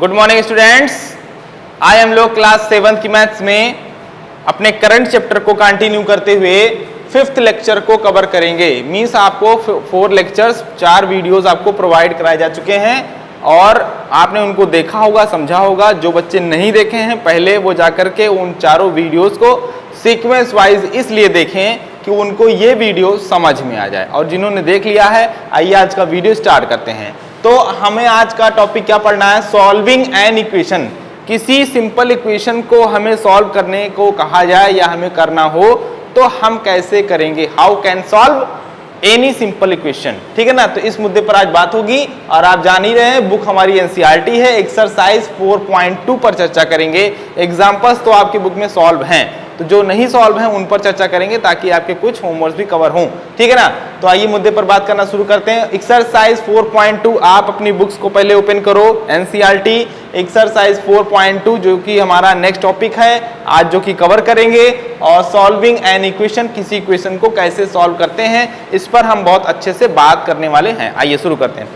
Good morning students. आज हम लोग क्लास 7 की मैथ्स में अपने करंट चैप्टर को कंटिन्यू करते हुए 5th लेक्चर को कवर करेंगे। मींस आपको 4 लेक्चर्स 4 वीडियोस आपको प्रोवाइड कराए जा चुके हैं और आपने उनको देखा होगा, समझा होगा। जो बच्चे नहीं देखे हैं पहले वो जाकर के उन चारों वीडियोस को सीक्वेंस वाइज इसलिए देखें कि उनको ये वीडियो समझ में आ जाए। और जिन्होंने देख लिया है आइए आज का वीडियो स्टार्ट करते हैं। तो हमें आज का टॉपिक क्या पढ़ना है? Solving an equation. किसी सिंपल इक्वेशन को हमें सॉल्व करने को कहा जाए या हमें करना हो तो हम कैसे करेंगे? How can solve any simple equation, ठीक है ना। तो इस मुद्दे पर आज बात होगी और आप जान ही रहे हैं बुक हमारी एनसीईआरटी है। एक्सरसाइज 4.2 पर चर्चा करेंगे। एग्जाम्पल्स तो आपकी बुक में सॉल्व हैं, तो जो नहीं सॉल्व हैं उन पर चर्चा करेंगे ताकि आपके कुछ होमवर्क भी कवर हों, ठीक है ना। तो आइए मुद्दे पर बात करना शुरू करते हैं। एक्सरसाइज 4.2 आप अपनी बुक्स को पहले ओपन करो। एनसीईआरटी एक्सरसाइज 4.2 जो कि हमारा नेक्स्ट टॉपिक है आज, जो कि कवर करेंगे। और सॉल्विंग एन इक्वेशन, किसी इक्वेशन को कैसे सॉल्व करते हैं, इस पर हम बहुत अच्छे से बात करने वाले हैं। आइए शुरू करते हैं।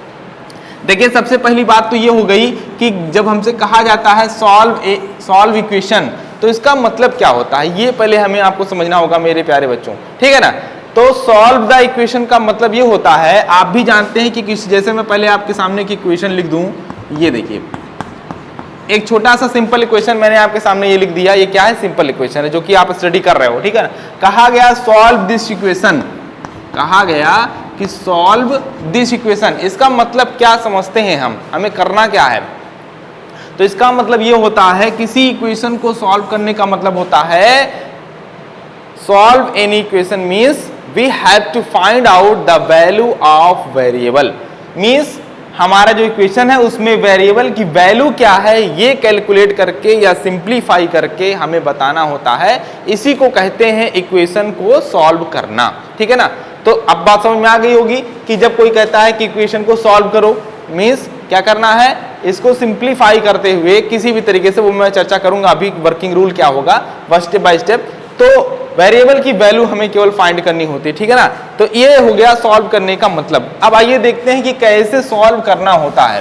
देखिए सबसे पहली बात तो ये हो गई कि जब हमसे कहा जाता है सॉल्व इक्वेशन तो इसका मतलब क्या होता है, ये पहले हमें आपको समझना होगा मेरे प्यारे बच्चों, ठीक है ना। तो सॉल्व द इक्वेशन का मतलब ये होता है, आप भी जानते हैं कि जैसे मैं पहले आपके सामने की इक्वेशन लिख दूं। ये देखिए एक छोटा सा सिंपल इक्वेशन मैंने आपके सामने ये लिख दिया। ये क्या है? सिंपल इक्वेशन है जो कि आप स्टडी कर रहे हो, ठीक है ना। कहा गया सॉल्व दिस इक्वेशन, कहा गया कि सॉल्व दिस इक्वेशन। इसका मतलब क्या समझते हैं हम, हमें करना क्या है? तो इसका मतलब ये होता है किसी इक्वेशन को सॉल्व करने का मतलब होता है solve any equation means we have to find out the value of variable. Means हमारा जो इक्वेशन है उसमें वेरिएबल की वैल्यू क्या है ये कैलकुलेट करके या सिंप्लीफाई करके हमें बताना होता है। इसी को कहते हैं इक्वेशन को सॉल्व करना, ठीक है ना। तो अब बात समझ में आ गई होगी कि जब कोई कहता है कि इक्वेशन को सॉल्व करो मींस क्या करना है, इसको सिंप्लीफाई करते हुए किसी भी तरीके से, वो मैं चर्चा करूंगा अभी वर्किंग रूल क्या होगा स्टेप बाय स्टेप। तो वेरिएबल की वैल्यू हमें केवल फाइंड करनी होती है, ठीक है ना। तो ये हो गया सॉल्व करने का मतलब। अब आइए देखते हैं कि कैसे सॉल्व करना होता है।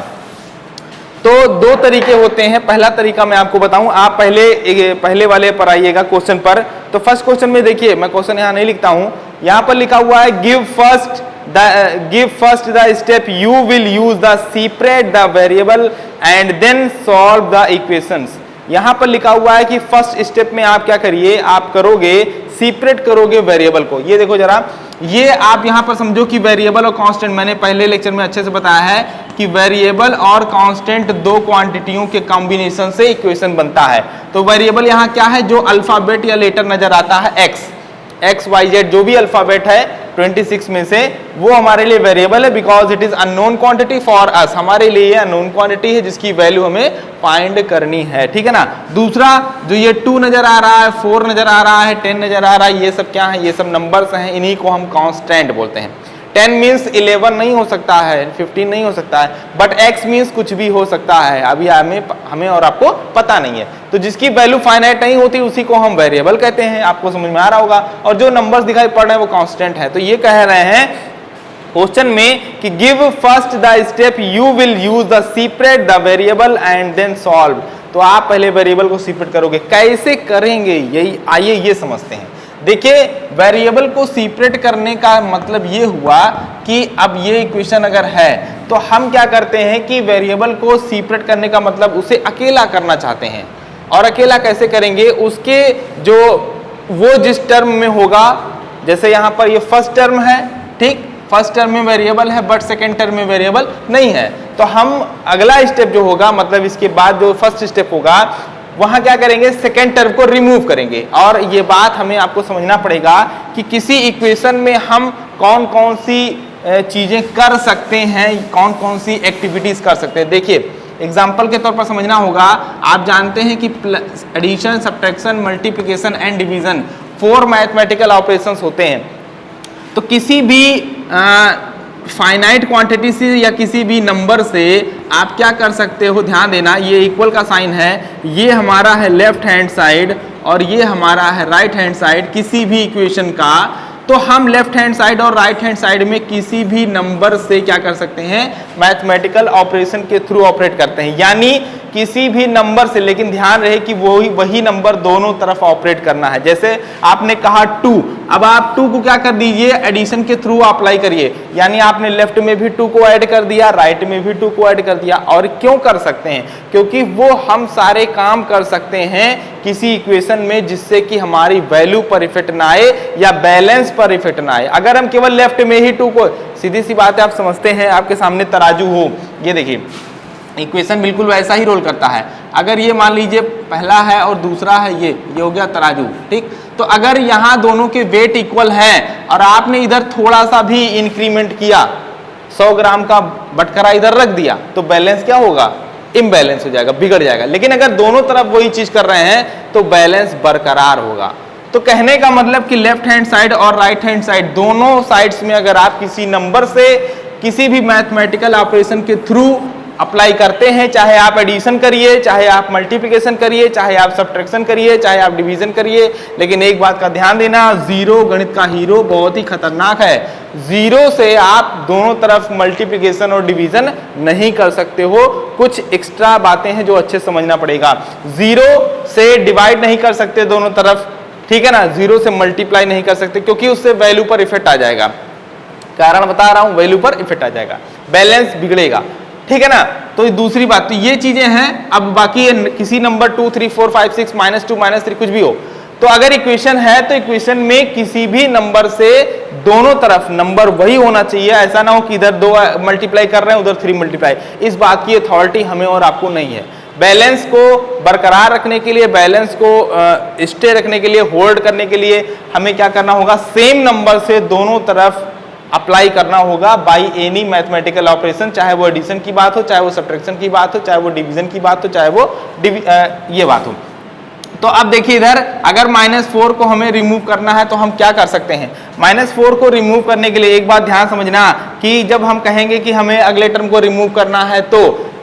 तो दो तरीके होते हैं। पहला तरीका मैं आपको बताऊं, आप पहले वाले पर आइएगा क्वेश्चन पर। तो फर्स्ट क्वेश्चन में देखिए, मैं क्वेश्चन यहां नहीं लिखता हूं, यहां पर लिखा हुआ है give first the step you will use the separate the variable and then solve the equations. यहां पर लिखा हुआ है कि फर्स्ट स्टेप में आप क्या करिए, आप करोगे सेपरेट करोगे वेरिएबल को। ये देखो जरा, ये आप यहां पर समझो कि वेरिएबल और कांस्टेंट, मैंने पहले लेक्चर में अच्छे से बताया है कि वेरिएबल और कांस्टेंट दो क्वांटिटियों के कॉम्बिनेशन से इक्वेशन बनता है। तो वेरिएबल यहां क्या है, जो अल्फाबेट या लेटर नजर आता है एक्स वाई जेड, जो भी अल्फाबेट है 26 में से, वो हमारे लिए वेरिएबल है because it is unknown quantity for us. हमारे लिए ये अननोन क्वांटिटी है जिसकी वैल्यू हमें फाइंड करनी है, ठीक है ना। दूसरा जो ये 2 नजर आ रहा है, 4 नजर आ रहा है, 10 नजर आ रहा है, ये सब क्या है? ये सब नंबर्स हैं, इन्हीं को हम कांस्टेंट बोलते हैं। 10 मीन्स 11 नहीं हो सकता है, 15 नहीं हो सकता है, बट x मीन्स कुछ भी हो सकता है। अभी हमें और आपको पता नहीं है। तो जिसकी वैल्यू फाइनाइट नहीं होती उसी को हम वेरिएबल कहते हैं। आपको समझ में आ रहा होगा। और जो नंबर्स दिखाई पड़ रहे हैं वो कांस्टेंट है। तो ये कह रहे हैं क्वेश्चन में कि give first the step you will use the separate the variable and then solve. तो आप पहले वेरिएबल को सेपरेट करोगे, कैसे करेंगे यही आइए ये समझते हैं। देखिए वेरिएबल को सेपरेट करने का मतलब ये हुआ कि अब ये इक्वेशन अगर है तो हम क्या करते हैं कि वेरिएबल को सेपरेट करने का मतलब उसे अकेला करना चाहते हैं। और अकेला कैसे करेंगे, उसके जो वो जिस टर्म में होगा, जैसे यहाँ पर ये फर्स्ट टर्म है, ठीक, फर्स्ट टर्म में वेरिएबल है बट सेकेंड टर्म में वेरिएबल नहीं है। तो हम अगला स्टेप जो होगा, मतलब इसके बाद जो फर्स्ट स्टेप होगा वहां क्या करेंगे, सेकेंड टर्म को रिमूव करेंगे। और ये बात हमें आपको समझना पड़ेगा कि किसी इक्वेशन में हम कौन कौन सी चीजें कर सकते हैं, कौन कौन सी एक्टिविटीज कर सकते हैं। देखिए एग्जाम्पल के तौर पर समझना होगा। आप जानते हैं कि addition, subtraction, multiplication and division 4 mathematical operations होते हैं। तो किसी भी फाइनाइट क्वांटिटी से या किसी भी नंबर से आप क्या कर सकते हो, ध्यान देना, ये इक्वल का साइन है, ये हमारा है लेफ्ट हैंड साइड और ये हमारा है राइट हैंड साइड किसी भी इक्वेशन का। तो हम लेफ्ट हैंड साइड और राइट हैंड साइड में किसी भी नंबर से क्या कर सकते हैं, मैथमेटिकल ऑपरेशन के थ्रू ऑपरेट करते हैं। यानी किसी भी नंबर से, लेकिन ध्यान रहे कि वही नंबर दोनों तरफ ऑपरेट करना है। जैसे आपने कहा 2, अब आप 2 को क्या कर दीजिए, एडिशन के थ्रू अप्लाई करिए, यानी आपने लेफ्ट में भी 2 को ऐड कर दिया, राइट में भी 2 को ऐड कर दिया। और क्यों कर सकते हैं, क्योंकि वो हम सारे काम कर सकते हैं किसी इक्वेशन में जिससे कि हमारी वैल्यू पर इफेक्ट ना आए या बैलेंस पर इफेक्ट ना आए। अगर हम केवल लेफ्ट में ही 2 को, सीधी सी बात है, आप समझते हैं आपके सामने तराजू हो, ये देखिए इक्वेशन बिल्कुल वैसा ही रोल करता है। अगर ये मान लीजिए पहला है और दूसरा है, ये हो गया तराजू, ठीक। तो अगर यहाँ दोनों के वेट इक्वल हैं और आपने इधर थोड़ा सा भी इंक्रीमेंट किया, 100 ग्राम का बटखरा इधर रख दिया, तो बैलेंस क्या होगा, इम्बैलेंस हो जाएगा, बिगड़ जाएगा। लेकिन अगर दोनों तरफ वही चीज कर रहे हैं तो बैलेंस बरकरार होगा। तो कहने का मतलब कि लेफ्ट हैंड साइड और राइट हैंड साइड दोनों साइड्स में अगर आप किसी नंबर से किसी भी मैथमेटिकल ऑपरेशन के थ्रू अप्लाई करते हैं, चाहे आप एडिशन करिए, चाहे आप मल्टीप्लिकेशन करिए, चाहे आप सब्ट्रैक्शन करिए, चाहे आप डिवीजन करिए, लेकिन एक बात का ध्यान देना, जीरो गणित का हीरो बहुत ही खतरनाक है। जीरो से आप दोनों तरफ मल्टीप्लिकेशन और डिवीजन नहीं कर सकते हो। कुछ एक्स्ट्रा बातें हैं जो अच्छे समझना पड़ेगा। जीरो से डिवाइड नहीं कर सकते दोनों तरफ, ठीक है ना, जीरो से मल्टीप्लाई नहीं कर सकते क्योंकि उससे वैल्यू पर इफेक्ट आ जाएगा। कारण बता रहा हूं, वैल्यू पर इफेक्ट आ जाएगा, बैलेंस बिगड़ेगा, ठीक है ना। तो दूसरी बात, तो ये चीजें हैं। अब बाकी किसी नंबर 2, 3, 4, 5, 6, -2, -3 कुछ भी हो, तो अगर इक्वेशन है तो इक्वेशन में किसी भी नंबर से दोनों तरफ नंबर वही होना चाहिए। ऐसा ना हो कि इधर 2 मल्टीप्लाई कर रहे हैं, उधर 3 मल्टीप्लाई। इस बात की अथॉरिटी हमें और आपको नहीं है। बैलेंस को बरकरार रखने के लिए, बैलेंस को स्टे रखने के लिए, होल्ड करने के लिए हमें क्या करना होगा, सेम नंबर से दोनों तरफ अप्लाई करना होगा बाय एनी मैथमेटिकल ऑपरेशन, चाहे वो एडिशन की बात हो, चाहे वो सब्ट्रैक्शन की बात हो, चाहे वो डिवीजन की बात हो, चाहे वो ये बात हो। तो अब देखिए इधर अगर -4 को हमें रिमूव करना है तो हम क्या कर सकते हैं। -4 को रिमूव करने के लिए एक बात ध्यान समझना कि जब हम कहेंगे कि हमें अगले टर्म को रिमूव करना है, तो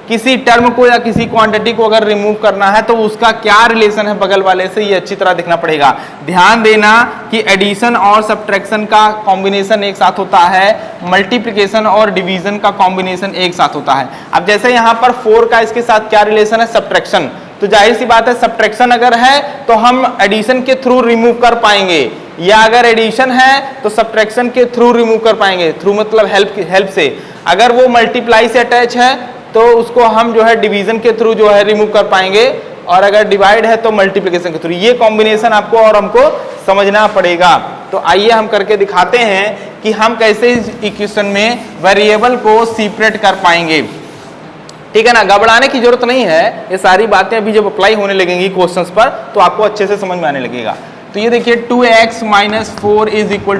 किसी टर्म को या किसी क्वांटिटी को अगर रिमूव करना है तो उसका क्या रिलेशन है बगल वाले से, ये अच्छी तरह देखना पड़ेगा। ध्यान देना कि एडिशन और सब्ट्रैक्शन का कॉम्बिनेशन एक साथ होता है, मल्टीप्लिकेशन और डिवीजन का कॉम्बिनेशन एक साथ होता है। अब जैसे यहाँ पर 4 का इसके साथ क्या रिलेशन है, सब्ट्रैक्शन, तो जाहिर सी बात है सब्ट्रैक्शन अगर है तो हम एडिशन के थ्रू रिमूव कर पाएंगे, या अगर एडिशन है तो सब्ट्रैक्शन के थ्रू रिमूव कर पाएंगे। थ्रू मतलब हेल्प से। अगर वो मल्टीप्लाई से अटैच है तो उसको हम जो है डिवीजन के थ्रू जो है रिमूव कर पाएंगे, और अगर डिवाइड है तो मल्टीप्लिकेशन के थ्रू। ये कॉम्बिनेशन आपको और हमको समझना पड़ेगा। तो आइए हम करके दिखाते हैं कि हम कैसे इस इक्वेशन में वेरिएबल को सेपरेट कर पाएंगे, ठीक है ना। घबराने की जरूरत नहीं है, ये सारी बातें अभी जब अप्लाई होने लगेंगी क्वेश्चंस पर तो आपको अच्छे से समझ में आने लगेगा। तो ये देखिए 2x - 4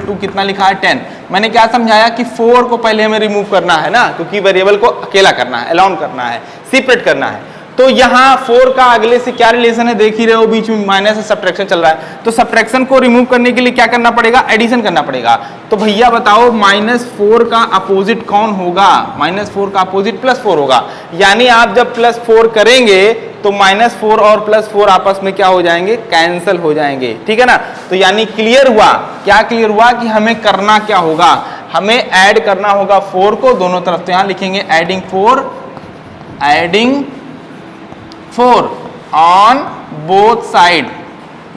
= कितना लिखा है, 10। मैंने क्या समझाया कि 4 को पहले हमें रिमूव करना है ना, क्योंकि वेरिएबल को अकेला करना है, अलाउन करना है, सेपरेट करना है। तो यहाँ 4 का अगले से क्या रिलेशन है देख ही रहे हो, बीच में माइनस सब्ट्रैक्शन चल रहा है। तो सब्ट्रैक्शन को रिमूव करने के लिए क्या करना पड़ेगा, एडिशन करना पड़ेगा। तो भैया बताओ -4 का अपोजिट कौन होगा, -4 का अपोजिट +4 होगा। यानी आप जब +4 करेंगे तो -4 और +4 आपस में क्या हो जाएंगे, कैंसिल हो जाएंगे, ठीक है ना। तो यानी क्लियर हुआ, क्या क्लियर हुआ कि हमें करना क्या होगा, हमें ऐड करना होगा 4 को दोनों तरफ। तो यहां लिखेंगे एडिंग 4 ऑन बोथ साइड।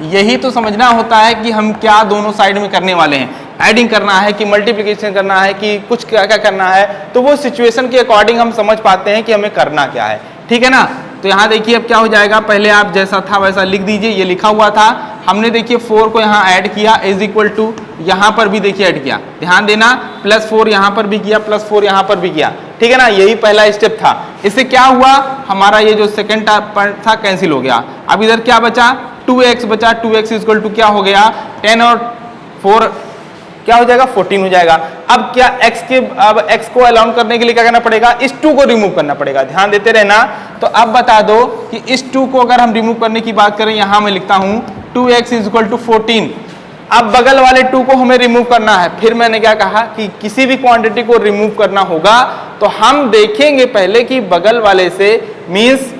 यही तो समझना होता है कि हम क्या दोनों साइड में करने वाले हैं, एडिंग करना है कि मल्टीप्लिकेशन करना है कि कुछ क्या क्या करना है। तो वो सिचुएशन के अकॉर्डिंग हम समझ पाते हैं कि हमें करना क्या है, ठीक है ना। तो यहाँ देखिए अब क्या हो जाएगा, पहले आप जैसा था वैसा लिख दीजिए। ये लिखा हुआ था, हमने देखिए 4 को यहाँ ऐड किया, = यहाँ पर भी देखिए ऐड किया। ध्यान देना +4 यहाँ पर भी किया, +4 यहाँ पर भी किया, ठीक है ना। यही पहला स्टेप था। इससे क्या हुआ, हमारा ये जो सेकंड पॉइंट था कैंसिल हो गया। अब इधर क्या बचा, 2x बचा। 2x = क्या हो गया, 10 और 4 क्या हो जाएगा, 14 हो जाएगा। अब क्या अब x को अलाउन करने के लिए क्या करना पड़ेगा, इस 2 को रिमूव करना पड़ेगा। ध्यान देते रहना। तो अब बता दो कि इस 2 को अगर हम रिमूव करने की बात करें, यहां मैं लिखता हूं 2x = 14। अब बगल वाले 2 को हमें रिमूव करना है। फिर मैंने क्या कहा कि किसी भी क्वांटिटी को रिमूव करना होगा तो हम देखेंगे पहले कि बगल वाले से मींस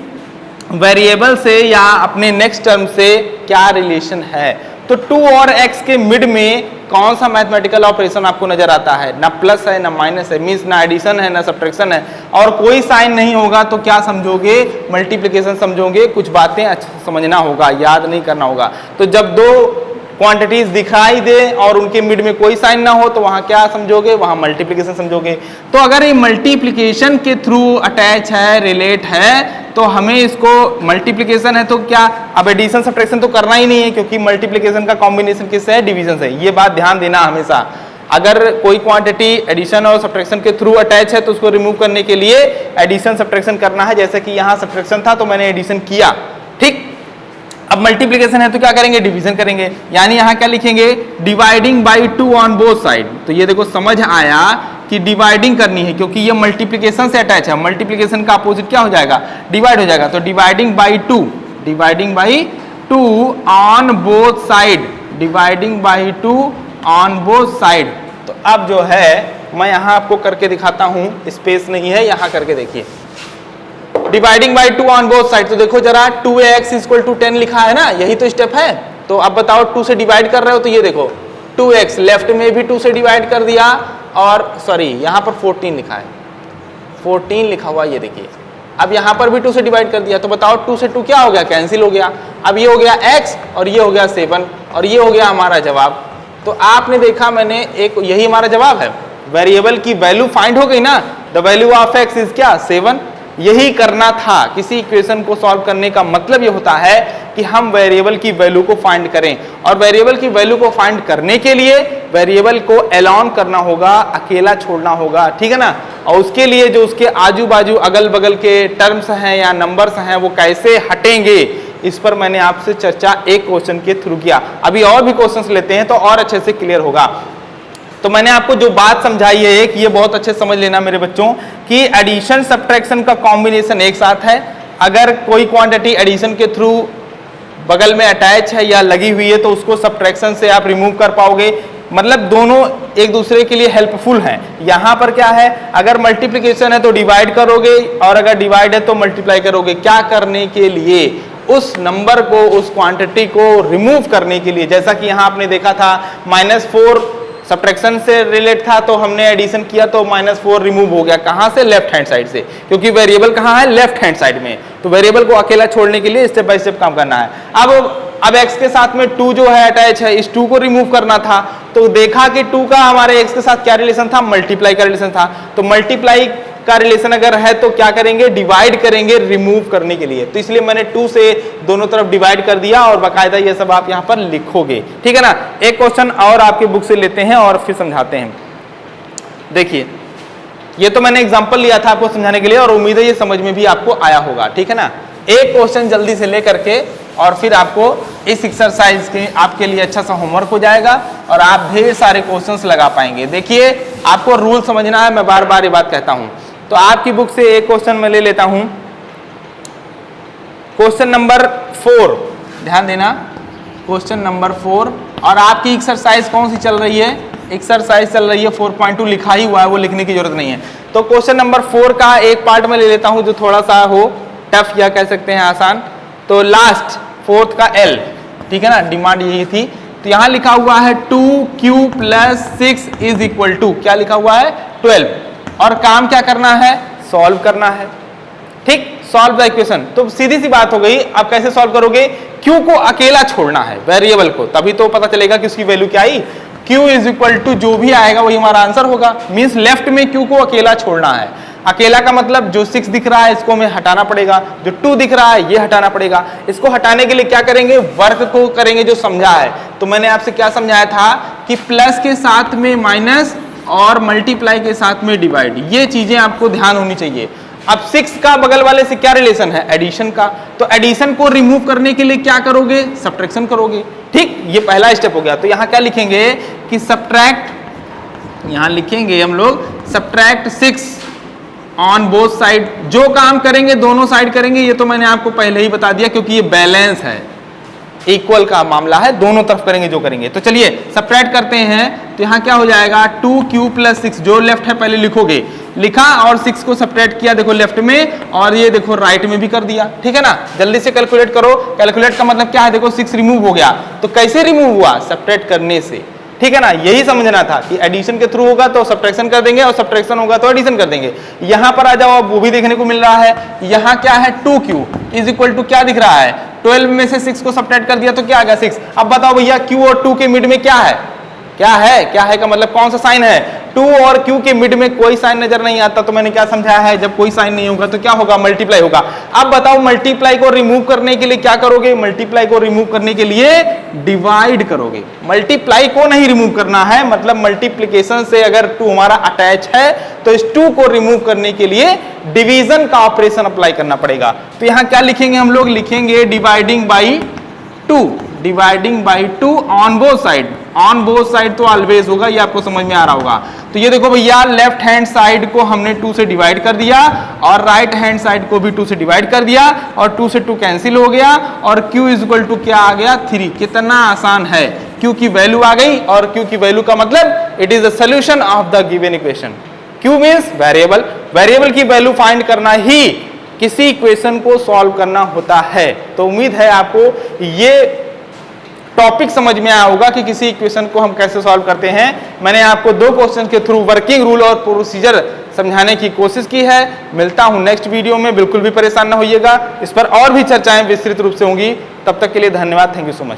वेरिएबल से या अपने नेक्स्ट टर्म से क्या रिलेशन है। तो 2 और x के मिड में कौन सा मैथमेटिकल ऑपरेशन आपको नजर आता है? ना प्लस है ना माइनस है, मीन्स ना एडिशन है ना सब्ट्रैक्शन है, और कोई साइन नहीं होगा तो क्या समझोगे? मल्टीप्लिकेशन समझोगे। कुछ बातें अच्छा समझना होगा, याद नहीं करना होगा। तो जब दो क्वांटिटीज दिखाई दे और उनके मिड में कोई साइन ना हो तो वहां क्या समझोगे? वहां मल्टीप्लिकेशन समझोगे। तो अगर ये मल्टीप्लिकेशन के थ्रू अटैच है, रिलेट है, तो हमें इसको मल्टीप्लिकेशन है तो क्या अब एडिशन सब्ट्रैक्शन तो करना ही नहीं है, क्योंकि मल्टीप्लिकेशन का कॉम्बिनेशन किससे है? डिवीजन से। ये बात ध्यान देना हमेशा। अगर कोई क्वांटिटी एडिशन और सब्ट्रैक्शन के थ्रू अटैच है तो उसको रिमूव करने के लिए एडिशन सब्ट्रैक्शन करना है। जैसे कि यहाँ सब्ट्रैक्शन था तो मैंने एडिशन किया, ठीक। अब मल्टीप्लिकेशन है तो क्या करेंगे? डिवीजन करेंगे। यानी यहाँ क्या लिखेंगे? Dividing by 2 on both side. तो ये देखो समझ आया कि डिवाइडिंग करनी है, क्योंकि ये मल्टीप्लिकेशन से अटैच है। मल्टीप्लिकेशन का अपोजिट क्या हो जाएगा? डिवाइड हो जाएगा। तो dividing by 2 on both side, dividing by 2 on both side. तो अब जो है मैं यहाँ आपको करके दिखाता हूँ, स्पेस नहीं है, यहाँ करके देखिए। Dividing by 2 on both side. तो देखो जरा 2x इक्वल टू 10 लिखा है ना, यही तो स्टेप है। तो अब बताओ 2 से डिवाइड कर रहे हो तो ये देखो 2x लेफ्ट में भी 2 से डिवाइड कर दिया, और सॉरी यहाँ पर 14 लिखा है, 14 लिखा हुआ, ये देखिए। अब यहाँ पर भी 2 से डिवाइड कर दिया, तो बताओ 2 से 2 क्या हो गया? कैंसिल हो गया। अब ये हो गया x और ये हो गया 7 और ये हो गया हमारा जवाब। तो आपने देखा, मैंने एक, यही हमारा जवाब है। वेरिएबल की वैल्यू फाइंड हो गई ना। The value of x is क्या? 7। यही करना था। किसी इक्वेशन को सॉल्व करने का मतलब ये होता है कि हम वेरिएबल की वैल्यू को फाइंड करें, और वेरिएबल की वैल्यू को फाइंड करने के लिए वेरिएबल को एलॉन करना होगा, अकेला छोड़ना होगा, ठीक है ना। और उसके लिए जो उसके आजू बाजू अगल बगल के टर्म्स हैं या नंबर्स हैं वो कैसे हटेंगे, इस पर मैंने आपसे चर्चा एक क्वेश्चन के थ्रू किया। अभी और भी क्वेश्चंस लेते हैं तो और अच्छे से क्लियर होगा। तो मैंने आपको जो बात समझाई है एक, ये बहुत अच्छे समझ लेना मेरे बच्चों, कि एडिशन सब्ट्रैक्शन का कॉम्बिनेशन एक साथ है। अगर कोई क्वांटिटी एडिशन के थ्रू बगल में अटैच है या लगी हुई है तो उसको सब्ट्रैक्शन से आप रिमूव कर पाओगे। मतलब दोनों एक दूसरे के लिए हेल्पफुल हैं। यहाँ पर क्या है? अगर मल्टीप्लिकेशन है तो डिवाइड करोगे, और अगर डिवाइड है तो मल्टीप्लाई करोगे। क्या करने के लिए? उस नंबर को, उस क्वांटिटी को रिमूव करने के लिए। जैसा कि यहाँ आपने देखा था -4 सब्ट्रैक्शन से रिलेट था, तो हमने एडिशन किया तो -4 रिमूव हो गया। कहाँ से? लेफ्ट हैंड साइड से, क्योंकि वेरिएबल कहाँ है? लेफ्ट हैंड साइड में। तो वेरिएबल को अकेला छोड़ने के लिए स्टेप बाय स्टेप काम करना है। अब x के साथ में 2 जो है अटैच है, इस 2 को रिमूव करना था। तो देखा कि 2 का हमारे x के साथ क्या रिलेशन था? मल्टीप्लाई का रिलेशन था। तो मल्टीप्लाई का रिलेशन अगर है तो क्या करेंगे? डिवाइड करेंगे रिमूव करने के लिए। तो इसलिए मैंने 2 से दोनों तरफ डिवाइड कर दिया, और बाकायदा ये सब आप यहाँ पर लिखोगे, ठीक है ना। एक क्वेश्चन और आपके बुक से लेते हैं और फिर समझाते हैं। देखिए, ये तो मैंने एग्जांपल लिया था आपको समझाने के लिए, और उम्मीद है ये समझ में भी आपको आया होगा, ठीक है ना। एक क्वेश्चन जल्दी से लेकर के, और फिर आपको इस एक्सरसाइज के आपके लिए अच्छा सा होमवर्क हो जाएगा और आप ढेर सारे क्वेश्चंस लगा पाएंगे। देखिए, आपको रूल समझना है, मैं बार बार ये बात कहता हूं। तो आपकी बुक से एक क्वेश्चन मैं ले लेता हूं, क्वेश्चन नंबर 4, ध्यान देना, क्वेश्चन नंबर 4। और आपकी एक्सरसाइज कौन सी चल रही है? एक्सरसाइज चल रही है 4.2, लिखा ही हुआ है, वो लिखने की जरूरत नहीं है। तो क्वेश्चन नंबर 4 का एक पार्ट में ले लेता हूं जो थोड़ा सा हो टफ या कह सकते हैं आसान। तो लास्ट 4th का L, ठीक है ना, डिमांड यही थी। तो यहां लिखा हुआ है 2q + 6 इज इक्वल टू, क्या लिखा हुआ है? 12। और काम क्या करना है? सॉल्व करना है, ठीक। Solve the equation. तो सीधी सी बात हो गई। अब कैसे सॉल्व करोगे? q को अकेला छोड़ना है, वेरिएबल को, तभी तो पता चलेगा कि उसकी वैल्यू क्या आई। q इज इक्वल टू जो भी आएगा वही हमारा आंसर होगा। मीन्स लेफ्ट में q को अकेला छोड़ना है। अकेला का मतलब जो 6 दिख रहा है इसको हमें हटाना पड़ेगा, जो 2 दिख रहा है ये हटाना पड़ेगा। इसको हटाने के लिए क्या करेंगे? वर्क को करेंगे जो समझा है। तो मैंने आपसे क्या समझाया था कि प्लस के साथ में माइनस और मल्टीप्लाई के साथ में डिवाइड, ये चीजें आपको ध्यान होनी चाहिए। अब 6 का बगल वाले से क्या रिलेशन है? एडिशन का। तो एडिशन को रिमूव करने के लिए क्या करोगे? सब्ट्रैक्शन करोगे, ठीक। ये पहला स्टेप हो गया। तो यहाँ क्या लिखेंगे कि सब्ट्रैक्ट, यहाँ लिखेंगे हम लोग सब्ट्रैक्ट 6 ऑन बोथ साइड। जो काम करेंगे दोनों साइड करेंगे, ये तो मैंने आपको पहले ही बता दिया, क्योंकि ये बैलेंस है, इक्वल का मामला है, दोनों तरफ करेंगे जो करेंगे। तो चलिए सब्ट्रैक्ट करते हैं। तो यहाँ क्या हो जाएगा? 2q + 6, जो लेफ्ट है पहले लिखोगे, लिखा और 6 को सब्ट्रैक्ट किया देखो लेफ्ट में और ये देखो राइट में भी कर दिया, ठीक है ना। जल्दी से कैलकुलेट करो। कैलकुलेट का मतलब क्या है, देखो 6 रिमूव हो गया, तो कैसे रिमूव हुआ, सब्ट्रैक्ट करने से, ठीक है ना। यही समझना था कि एडिशन के थ्रू होगा तो सब्ट्रैक्शन कर देंगे और सब्ट्रैक्शन होगा तो एडिशन कर देंगे। यहां पर आ जाओ, अब वो भी देखने को मिल रहा है। यहां क्या है, 2q इज इक्वल टू क्या दिख रहा है, 12 में से 6 को सब्ट्रैक्ट कर दिया तो क्या आ गया 6। अब बताओ भैया q और 2 के मिड में क्या है, क्या है, क्या है का मतलब कौन सा साइन है, 2 और q के मिड में कोई साइन नजर नहीं आता। तो मैंने क्या समझाया है, जब कोई साइन नहीं होगा तो क्या होगा, मल्टीप्लाई होगा। अब बताओ मल्टीप्लाई को रिमूव करने के लिए क्या करोगे, मल्टीप्लाई को रिमूव करने के लिए डिवाइड करोगे। मल्टीप्लाई को नहीं रिमूव करना है, मतलब मल्टीप्लीकेशन से अगर 2 हमारा अटैच है तो इस 2 को रिमूव करने के लिए डिवीजन का ऑपरेशन अप्लाई करना पड़ेगा। तो यहां क्या लिखेंगे हम लोग, लिखेंगे dividing by 2, dividing by 2 on both side. On both side तो ऑलवेज होगा, ये आपको समझ में आ रहा होगा। तो ये देखो भैया लेफ्ट हैंड साइड को हमने 2 से डिवाइड कर दिया और राइट हैंड साइड को भी 2 से डिवाइड कर दिया और 2 से 2 कैंसिल हो गया और q इज इक्वल टू क्या आ गया, 3। कितना आसान है, q की वैल्यू आ गई और q की वैल्यू का मतलब it is the solution of the given equation. q means variable, variable की वैल्यू फाइंड करना ही किसी इक्वेशन को सॉल्व करना होता है। तो उम्मीद है आपको ये टॉपिक समझ में आया होगा कि किसी इक्वेशन को हम कैसे सॉल्व करते हैं। मैंने आपको 2 क्वेश्चन के थ्रू वर्किंग रूल और प्रोसीजर समझाने की कोशिश की है। मिलता हूं नेक्स्ट वीडियो में, बिल्कुल भी परेशान ना होइएगा, इस पर और भी चर्चाएं विस्तृत रूप से होंगी। तब तक के लिए धन्यवाद, थैंक यू सो मच।